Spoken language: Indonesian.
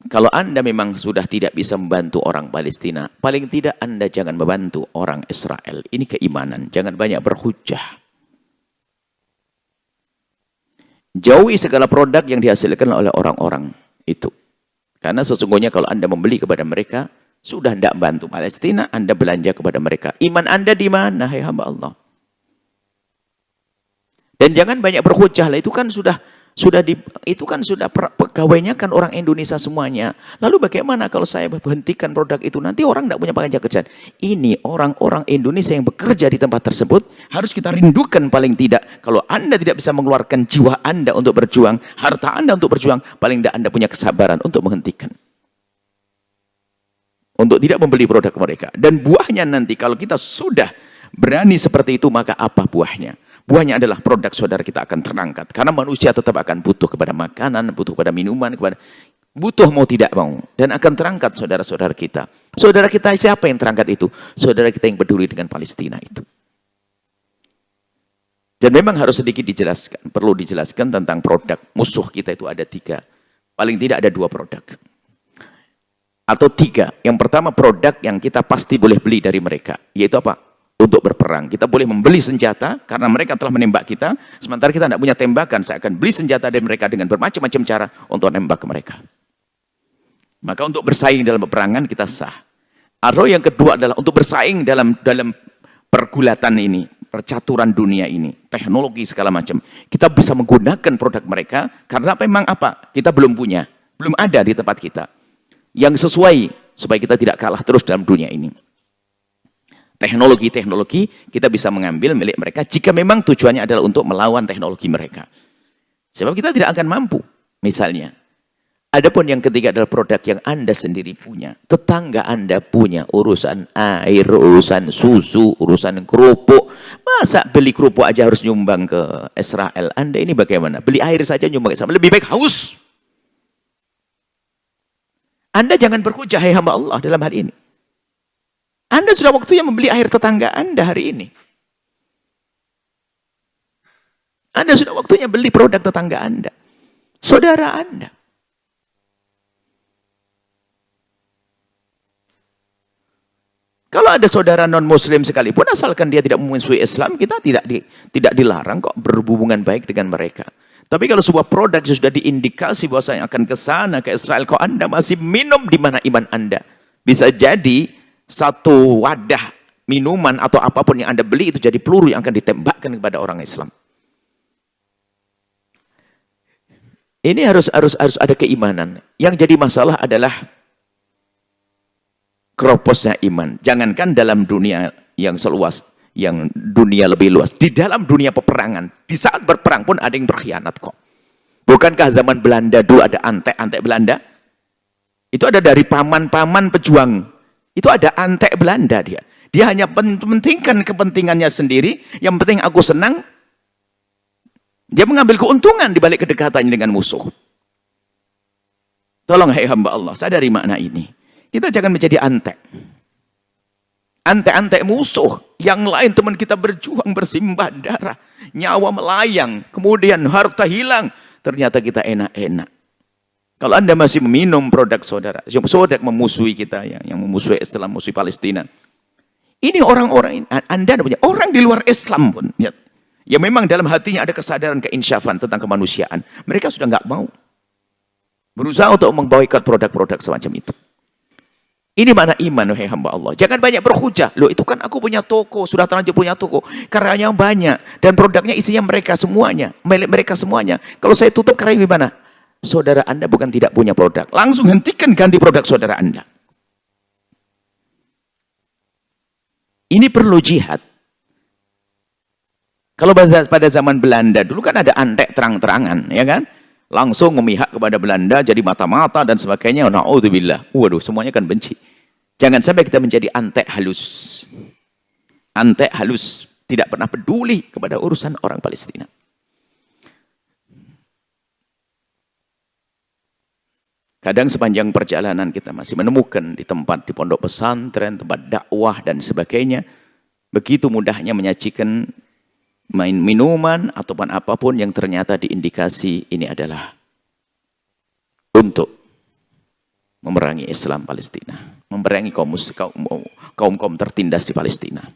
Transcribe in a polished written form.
Kalau Anda memang sudah tidak bisa membantu orang Palestina, paling tidak Anda jangan membantu orang Israel. Ini keimanan, jangan banyak berhujjah. Jauhi segala produk yang dihasilkan oleh orang-orang itu. Karena sesungguhnya kalau Anda membeli kepada mereka, sudah tidak bantu Palestina, Anda belanja kepada mereka. Iman Anda di mana, hai hamba Allah? Dan jangan banyak berhujjah lah, itu kan sudah pegawainya kan orang Indonesia semuanya. Lalu bagaimana kalau saya hentikan produk itu? Nanti orang tidak punya pekerjaan kerjaan. Ini orang-orang Indonesia yang bekerja di tempat tersebut harus kita rindukan paling tidak. Kalau Anda tidak bisa mengeluarkan jiwa Anda untuk berjuang, harta Anda untuk berjuang, paling tidak Anda punya kesabaran untuk menghentikan. Untuk tidak membeli produk mereka. Dan buahnya nanti kalau kita sudah berani seperti itu, maka apa buahnya? Buahnya adalah produk saudara kita akan terangkat. Karena manusia tetap akan butuh kepada makanan, butuh kepada minuman, butuh mau tidak mau. Dan akan terangkat saudara-saudara kita. Saudara kita siapa yang terangkat itu? Saudara kita yang peduli dengan Palestina itu. Dan memang harus sedikit dijelaskan. Perlu dijelaskan tentang produk. Musuh kita itu ada 3. Paling tidak ada 2 produk. Atau 3. Yang pertama produk yang kita pasti boleh beli dari mereka. Yaitu apa? Untuk berperang. Kita boleh membeli senjata karena mereka telah menembak kita. Sementara kita tidak punya tembakan, saya akan beli senjata dari mereka dengan bermacam-macam cara untuk menembak ke mereka. Maka untuk bersaing dalam peperangan kita sah. Atau yang kedua adalah untuk bersaing dalam pergulatan ini, percaturan dunia ini, teknologi segala macam. Kita bisa menggunakan produk mereka karena memang apa? Kita belum punya, belum ada di tempat kita. Yang sesuai supaya kita tidak kalah terus dalam dunia ini. Teknologi-teknologi kita bisa mengambil milik mereka jika memang tujuannya adalah untuk melawan teknologi mereka. Sebab kita tidak akan mampu. Misalnya, adapun yang ketiga adalah produk yang Anda sendiri punya. Tetangga Anda punya urusan air, urusan susu, urusan kerupuk. Masa beli kerupuk aja harus nyumbang ke Israel? Anda ini bagaimana? Beli air saja nyumbang ke Israel. Lebih baik haus. Anda jangan berhujjah, hai hamba Allah, dalam hal ini. Anda sudah waktunya membeli air tetangga Anda hari ini. Anda sudah waktunya beli produk tetangga Anda. Saudara Anda. Kalau ada saudara non-muslim sekalipun, asalkan dia tidak memusuhi Islam, kita tidak dilarang kok berhubungan baik dengan mereka. Tapi kalau sebuah produk sudah diindikasi bahwasanya akan ke sana, ke Israel, kok Anda masih minum, di mana iman Anda? Bisa jadi satu wadah minuman atau apapun yang Anda beli itu jadi peluru yang akan ditembakkan kepada orang Islam. Ini harus ada keimanan. Yang jadi masalah adalah keroposnya iman. Jangankan dalam dunia yang seluas, yang dunia lebih luas. Di dalam dunia peperangan, di saat berperang pun ada yang berkhianat kok. Bukankah zaman Belanda dulu ada antek-antek Belanda? Itu ada dari paman-paman pejuang. Itu ada antek Belanda dia. Dia hanya mementingkan kepentingannya sendiri. Yang penting aku senang. Dia mengambil keuntungan di balik kedekatannya dengan musuh. Tolong hai hamba Allah, sadari makna ini. Kita jangan menjadi antek. Antek-antek musuh. Yang lain teman kita berjuang bersimbah darah. Nyawa melayang. Kemudian harta hilang. Ternyata kita enak-enak. Kalau Anda masih meminum produk saudara memusuhi kita, yang memusuhi Islam, memusuhi Palestina. Ini orang-orang, Anda punya orang di luar Islam pun. Ya memang dalam hatinya ada kesadaran keinsyafan tentang kemanusiaan. Mereka sudah nggak mau. Berusaha untuk memboikot produk-produk semacam itu. Ini mana iman, wahai hamba Allah. Jangan banyak berhujah. Loh, itu kan aku punya toko, sudah terlanjur punya toko. Karyanya banyak. Dan produknya isinya mereka semuanya. Milik mereka semuanya. Kalau saya tutup karya gimana? Saudara Anda bukan tidak punya produk. Langsung hentikan ganti produk saudara Anda. Ini perlu jihad. Kalau pada zaman Belanda dulu kan ada antek terang-terangan, ya kan? Langsung memihak kepada Belanda, jadi mata-mata dan sebagainya. Na'udzubillah. Waduh, semuanya kan benci. Jangan sampai kita menjadi antek halus. Antek halus. Tidak pernah peduli kepada urusan orang Palestina. Kadang sepanjang perjalanan kita masih menemukan di tempat, di pondok pesantren, tempat dakwah dan sebagainya, begitu mudahnya menyajikan minuman ataupun apapun yang ternyata diindikasi ini adalah untuk memerangi Islam Palestina, memerangi kaum tertindas di Palestina.